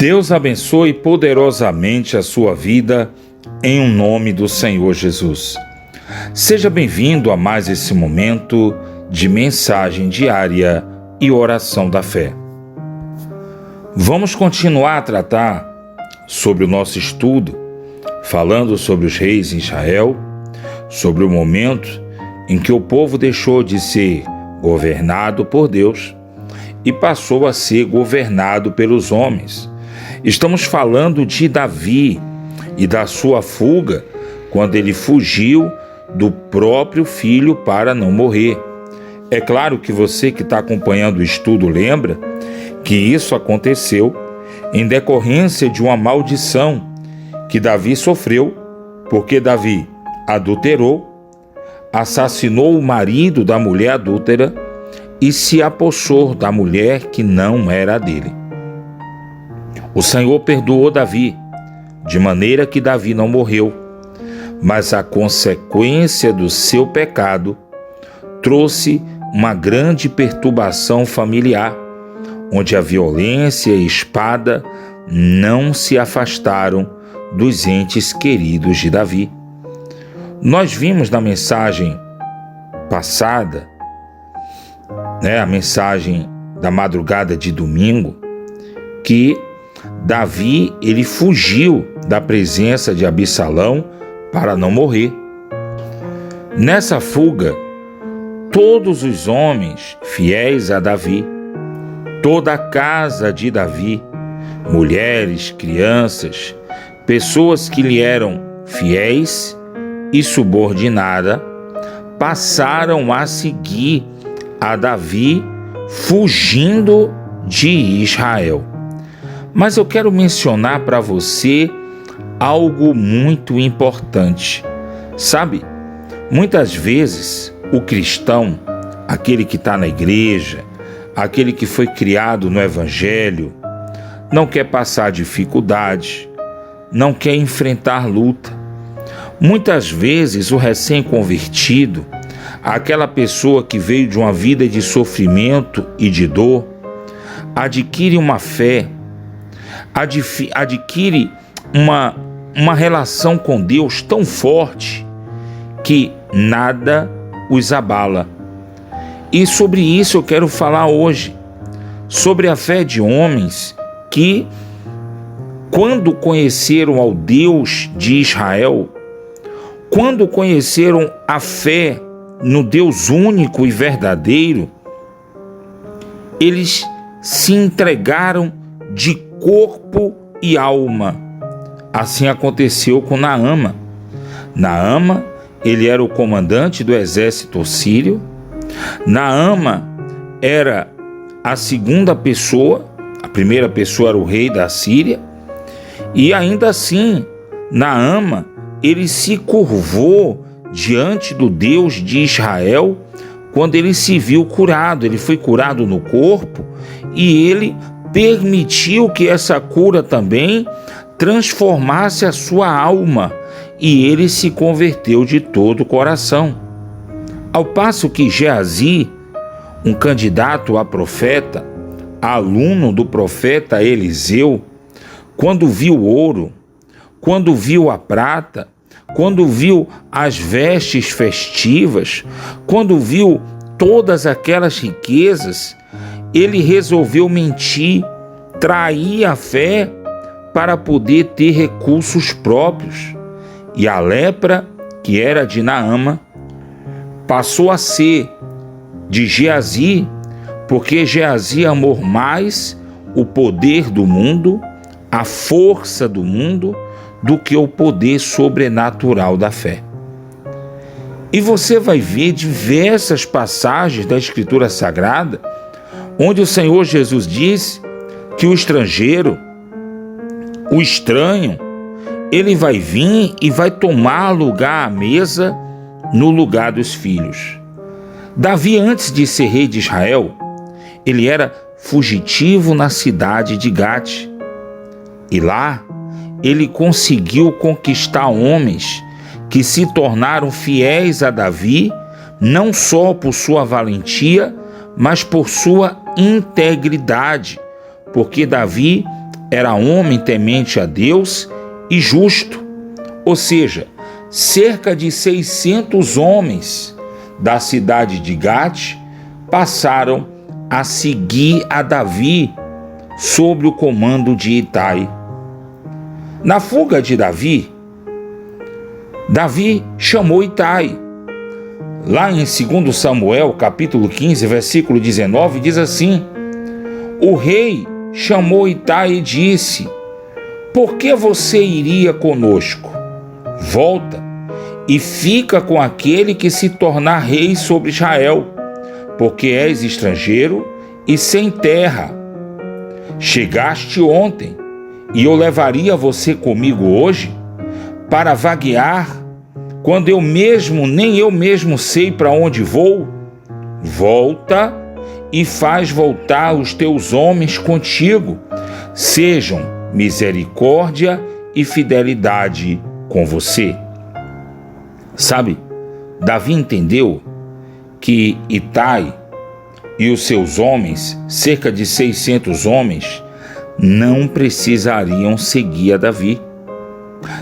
Deus abençoe poderosamente a sua vida em um nome do Senhor Jesus. Seja bem-vindo a mais esse momento de mensagem diária e oração da fé. Vamos continuar a tratar sobre o nosso estudo, falando sobre os reis em Israel, sobre o momento em que o povo deixou de ser governado por Deus e passou a ser governado pelos homens. Estamos falando de Davi e da sua fuga, quando ele fugiu do próprio filho para não morrer. É claro que você que está acompanhando o estudo lembra que isso aconteceu em decorrência de uma maldição que Davi sofreu, porque Davi adulterou, assassinou o marido da mulher adúltera e se apossou da mulher que não era dele. O Senhor perdoou Davi, de maneira que Davi não morreu, mas a consequência do seu pecado trouxe uma grande perturbação familiar, onde a violência e a espada não se afastaram dos entes queridos de Davi. Nós vimos na mensagem passada, a mensagem da madrugada de domingo, que Davi ele fugiu da presença de Absalão para não morrer. Nessa fuga, todos os homens fiéis a Davi, toda a casa de Davi, mulheres, crianças, pessoas que lhe eram fiéis e subordinadas, passaram a seguir a Davi fugindo de Israel. Mas eu quero mencionar para você algo muito importante. Sabe, muitas vezes o cristão, aquele que está na igreja, aquele que foi criado no Evangelho, não quer passar dificuldade, não quer enfrentar luta. Muitas vezes o recém-convertido, aquela pessoa que veio de uma vida de sofrimento e de dor, adquire uma fé, adquire uma relação com Deus tão forte que nada os abala. E sobre isso eu quero falar hoje, sobre a fé de homens que, quando conheceram ao Deus de Israel, quando conheceram a fé no Deus único e verdadeiro, eles se entregaram de corpo e alma. Assim aconteceu com Naama. Naama, ele era o comandante do exército sírio. Naama era a segunda pessoa, a primeira pessoa era o rei da Síria, e ainda assim, Naama, ele se curvou diante do Deus de Israel quando ele se viu curado. Ele foi curado no corpo e ele permitiu que essa cura também transformasse a sua alma, e ele se converteu de todo o coração. Ao passo que Geazi, um candidato a profeta, aluno do profeta Eliseu, quando viu o ouro, quando viu a prata, quando viu as vestes festivas, quando viu todas aquelas riquezas, ele resolveu mentir, trair a fé para poder ter recursos próprios. E a lepra, que era de Naama, passou a ser de Geazi, porque Geazi amou mais o poder do mundo, a força do mundo, do que o poder sobrenatural da fé. E você vai ver diversas passagens da Escritura Sagrada, onde o Senhor Jesus diz que o estrangeiro, o estranho, ele vai vir e vai tomar lugar à mesa no lugar dos filhos. Davi, antes de ser rei de Israel, ele era fugitivo na cidade de Gate. E lá, ele conseguiu conquistar homens que se tornaram fiéis a Davi, não só por sua valentia, mas por sua integridade, porque Davi era homem temente a Deus e justo. Ou seja, cerca de 600 homens da cidade de Gate passaram a seguir a Davi sob o comando de Itai. Na fuga de Davi, Davi chamou Itai. Lá em 2 Samuel, capítulo 15, versículo 19, diz assim: o rei chamou Itai e disse: por que você iria conosco? Volta e fica com aquele que se tornar rei sobre Israel, porque és estrangeiro e sem terra. Chegaste ontem, e eu levaria você comigo hoje para vaguear, quando nem eu mesmo sei para onde vou? Volta e faz voltar os teus homens contigo, sejam misericórdia e fidelidade com você. Sabe, Davi entendeu que Itai e os seus homens, cerca de 600 homens, não precisariam seguir a Davi.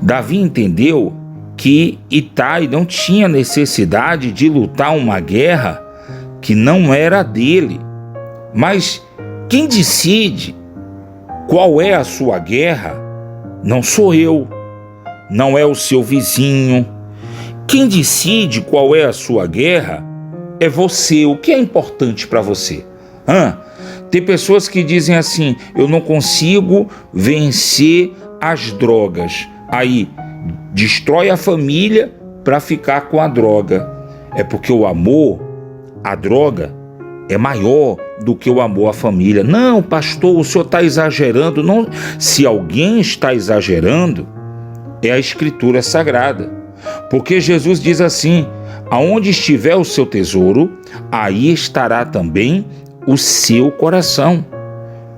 Davi entendeu que Itai não tinha necessidade de lutar uma guerra que não era dele. Mas quem decide qual é a sua guerra não sou eu, não é o seu vizinho. Quem decide qual é a sua guerra é você. O que é importante para você? Tem pessoas que dizem assim: eu não consigo vencer as drogas. Aí destrói a família para ficar com a droga. É porque o amor à droga é maior do que o amor à família. Não, pastor, o senhor está exagerando. Não. Se alguém está exagerando, é a Escritura Sagrada. Porque Jesus diz assim: aonde estiver o seu tesouro, aí estará também o seu coração.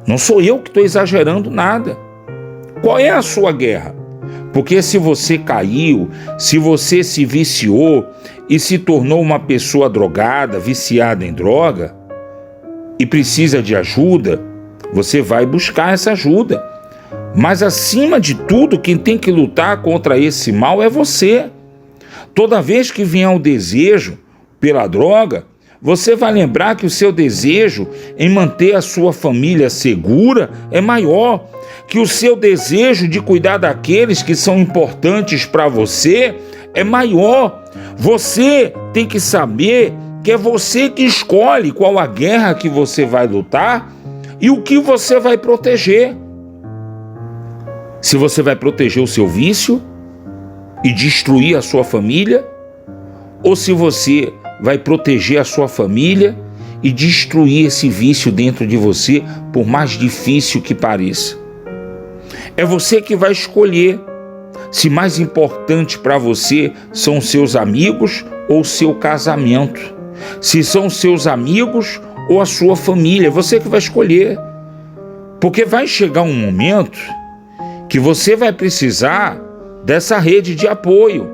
Não sou eu que estou exagerando nada. Qual é a sua guerra? Porque se você caiu, se você se viciou e se tornou uma pessoa drogada, viciada em droga, e precisa de ajuda, você vai buscar essa ajuda. Mas acima de tudo, quem tem que lutar contra esse mal é você. Toda vez que vier o desejo pela droga, você vai lembrar que o seu desejo em manter a sua família segura é maior, que o seu desejo de cuidar daqueles que são importantes para você é maior. Você tem que saber que é você que escolhe qual a guerra que você vai lutar e o que você vai proteger. Se você vai proteger o seu vício e destruir a sua família, ou se você vai proteger a sua família e destruir esse vício dentro de você, por mais difícil que pareça. É você que vai escolher se mais importante para você são os seus amigos ou o seu casamento, se são os seus amigos ou a sua família. É você que vai escolher, porque vai chegar um momento que você vai precisar dessa rede de apoio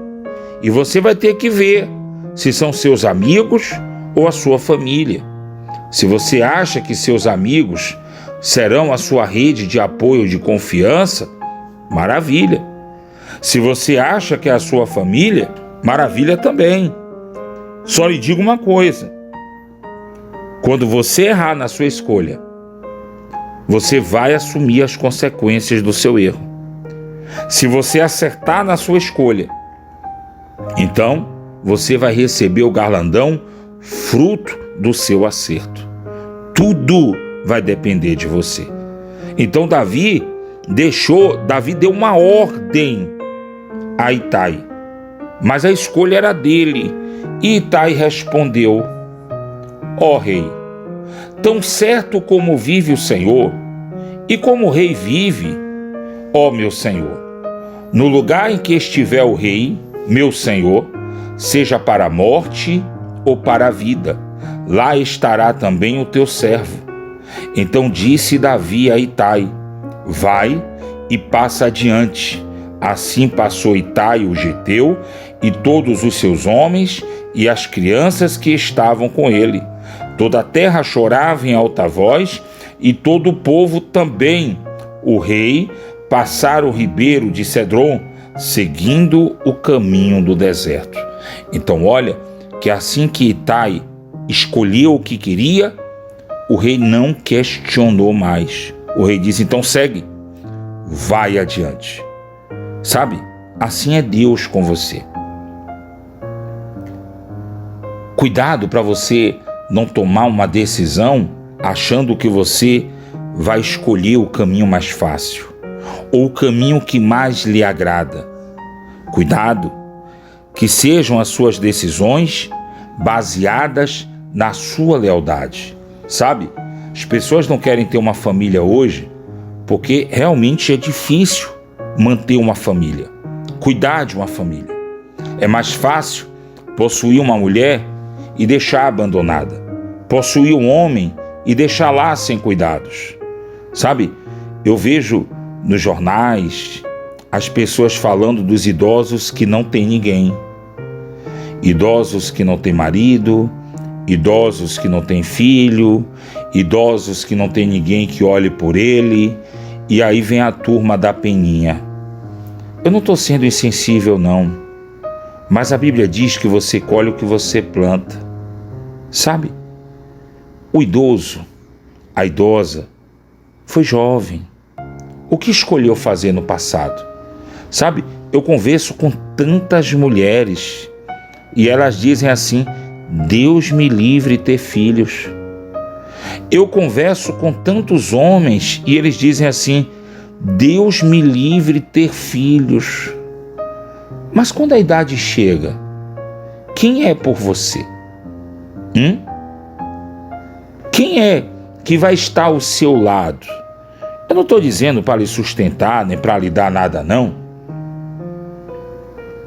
e você vai ter que ver se são seus amigos ou a sua família. Se você acha que seus amigos serão a sua rede de apoio, de confiança, maravilha. Se você acha que é a sua família, maravilha também. Só lhe digo uma coisa: quando você errar na sua escolha, você vai assumir as consequências do seu erro. Se você acertar na sua escolha, então você vai receber o galardão fruto do seu acerto. Tudo vai depender de você. Então Davi deu uma ordem a Itai, mas a escolha era dele. E Itai respondeu: ó rei, tão certo como vive o Senhor e como o rei vive, ó meu senhor, no lugar em que estiver o rei, meu senhor, seja para a morte ou para a vida, lá estará também o teu servo. Então disse Davi a Itai: vai e passa adiante. Assim passou Itai o geteu e todos os seus homens e as crianças que estavam com ele. Toda a terra chorava em alta voz e todo o povo também o rei passar o ribeiro de Cedron, seguindo o caminho do deserto. Então olha que assim que Itai escolheu o que queria, o rei não questionou mais. O rei disse: então segue, vai adiante. Sabe, assim é Deus com você. Cuidado para você não tomar uma decisão achando que você vai escolher o caminho mais fácil ou o caminho que mais lhe agrada. Cuidado, que sejam as suas decisões baseadas na sua lealdade. Sabe, as pessoas não querem ter uma família hoje porque realmente é difícil manter uma família, cuidar de uma família. É mais fácil possuir uma mulher e deixar abandonada, possuir um homem e deixar lá sem cuidados. Sabe, eu vejo nos jornais as pessoas falando dos idosos que não têm ninguém, idosos que não têm marido, idosos que não têm filho, idosos que não têm ninguém que olhe por ele, e aí vem a turma da peninha. Eu não estou sendo insensível não, mas a Bíblia diz que você colhe o que você planta. Sabe, o idoso, a idosa, foi jovem. O que escolheu fazer no passado? Sabe, eu converso com tantas mulheres e elas dizem assim: Deus me livre ter filhos. Eu converso com tantos homens e eles dizem assim: Deus me livre ter filhos. Mas quando a idade chega, quem é por você? Quem é que vai estar ao seu lado? Eu não estou dizendo para lhe sustentar, nem para lhe dar nada, não.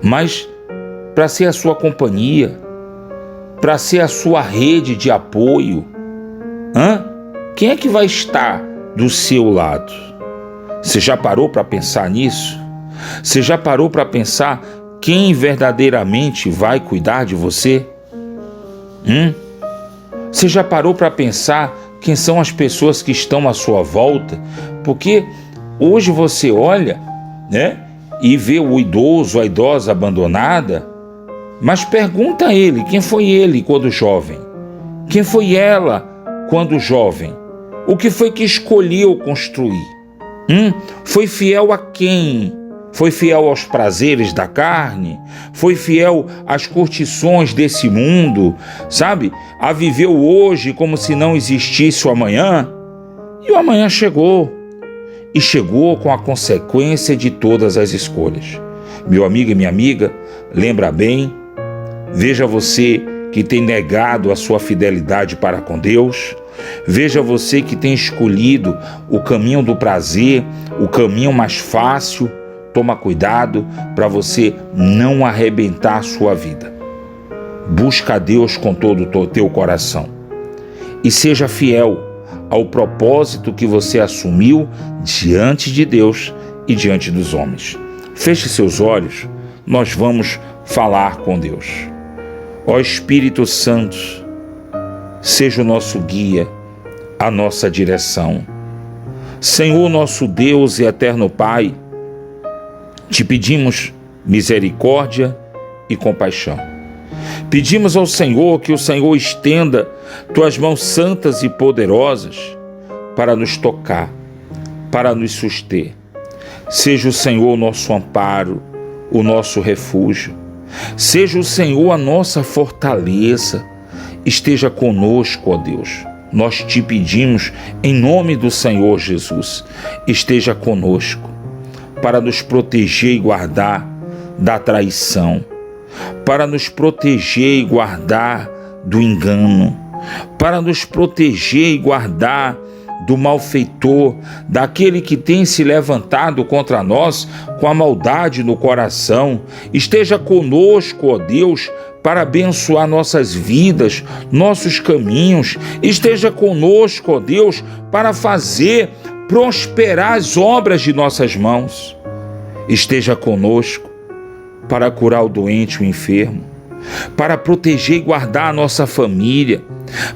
Mas para ser a sua companhia, para ser a sua rede de apoio. Quem é que vai estar do seu lado? Você já parou para pensar nisso? Você já parou para pensar quem verdadeiramente vai cuidar de você? Você já parou para pensar quem são as pessoas que estão à sua volta? Porque hoje você olha, né, e vê o idoso, a idosa abandonada, mas pergunta a ele, quem foi ele quando jovem? Quem foi ela quando jovem? O que foi que escolheu construir? Foi fiel a quem? Foi fiel aos prazeres da carne? Foi fiel às curtições desse mundo? Sabe? A viveu hoje como se não existisse o amanhã? E o amanhã chegou. E chegou com a consequência de todas as escolhas. Meu amigo e minha amiga, lembra bem, veja você que tem negado a sua fidelidade para com Deus, veja você que tem escolhido o caminho do prazer, o caminho mais fácil. Toma cuidado para você não arrebentar a sua vida. Busca a Deus com todo o teu coração e seja fiel ao propósito que você assumiu diante de Deus e diante dos homens. Feche seus olhos, nós vamos falar com Deus. Ó Espírito Santo, seja o nosso guia, a nossa direção. Senhor, nosso Deus e eterno Pai, te pedimos misericórdia e compaixão. Pedimos ao Senhor que o Senhor estenda tuas mãos santas e poderosas para nos tocar, para nos suster. Seja o Senhor o nosso amparo, o nosso refúgio. Seja o Senhor a nossa fortaleza. Esteja conosco, ó Deus. Nós te pedimos em nome do Senhor Jesus. Esteja conosco para nos proteger e guardar da traição, para nos proteger e guardar do engano, para nos proteger e guardar do malfeitor, daquele que tem se levantado contra nós com a maldade no coração. Esteja conosco, ó Deus, para abençoar nossas vidas, nossos caminhos. Esteja conosco, ó Deus, para fazer prosperar as obras de nossas mãos. Esteja conosco para curar o doente e o enfermo, para proteger e guardar a nossa família.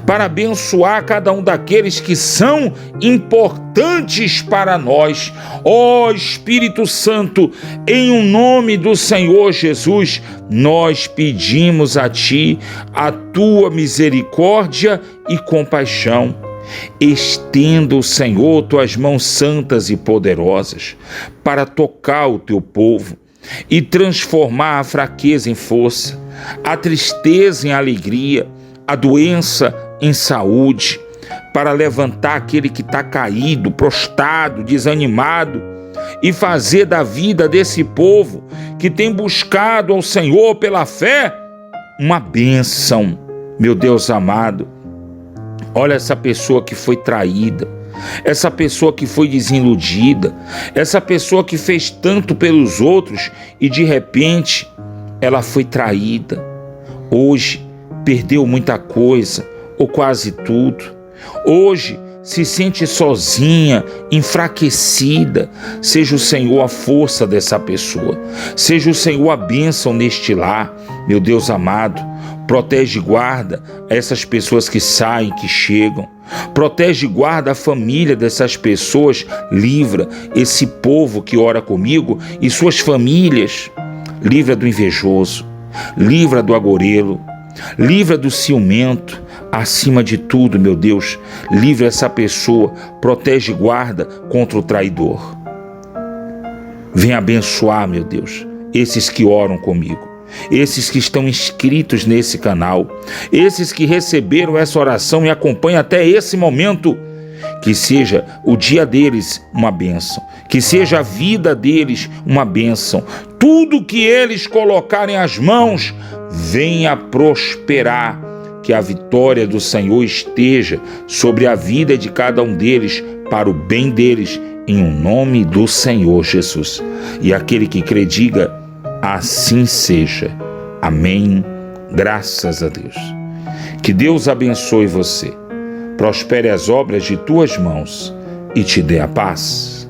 para abençoar cada um daqueles que são importantes para nós. Ó Espírito Santo, em o nome do Senhor Jesus, nós pedimos a Ti a Tua misericórdia e compaixão. Estenda, Senhor, Tuas mãos santas e poderosas para tocar o Teu povo e transformar a fraqueza em força, a tristeza em alegria, a doença em saúde, para levantar aquele que está caído, prostrado, desanimado, e fazer da vida desse povo que tem buscado ao Senhor pela fé uma bênção. Meu Deus amado, olha essa pessoa que foi traída, essa pessoa que foi desiludida, essa pessoa que fez tanto pelos outros e de repente ela foi traída. Hoje perdeu muita coisa, ou quase tudo. Hoje se sente sozinha, enfraquecida. Seja o Senhor a força dessa pessoa. Seja o Senhor a bênção neste lar. Meu Deus amado, protege e guarda essas pessoas que saem, que chegam. Protege e guarda a família dessas pessoas. Livra esse povo que ora comigo e suas famílias. Livra do invejoso. Livra do agorelo. Livra do ciumento. Acima de tudo, meu Deus, livra essa pessoa, protege e guarda contra o traidor. Vem abençoar, meu Deus, esses que oram comigo, esses que estão inscritos nesse canal, esses que receberam essa oração e acompanham até esse momento. Que seja o dia deles uma bênção, que seja a vida deles uma bênção. Tudo que eles colocarem as mãos venha prosperar. Que a vitória do Senhor esteja sobre a vida de cada um deles, para o bem deles, em o nome do Senhor Jesus. E aquele que crê, diga: assim seja. Amém. Graças a Deus. Que Deus abençoe você, prospere as obras de tuas mãos e te dê a paz.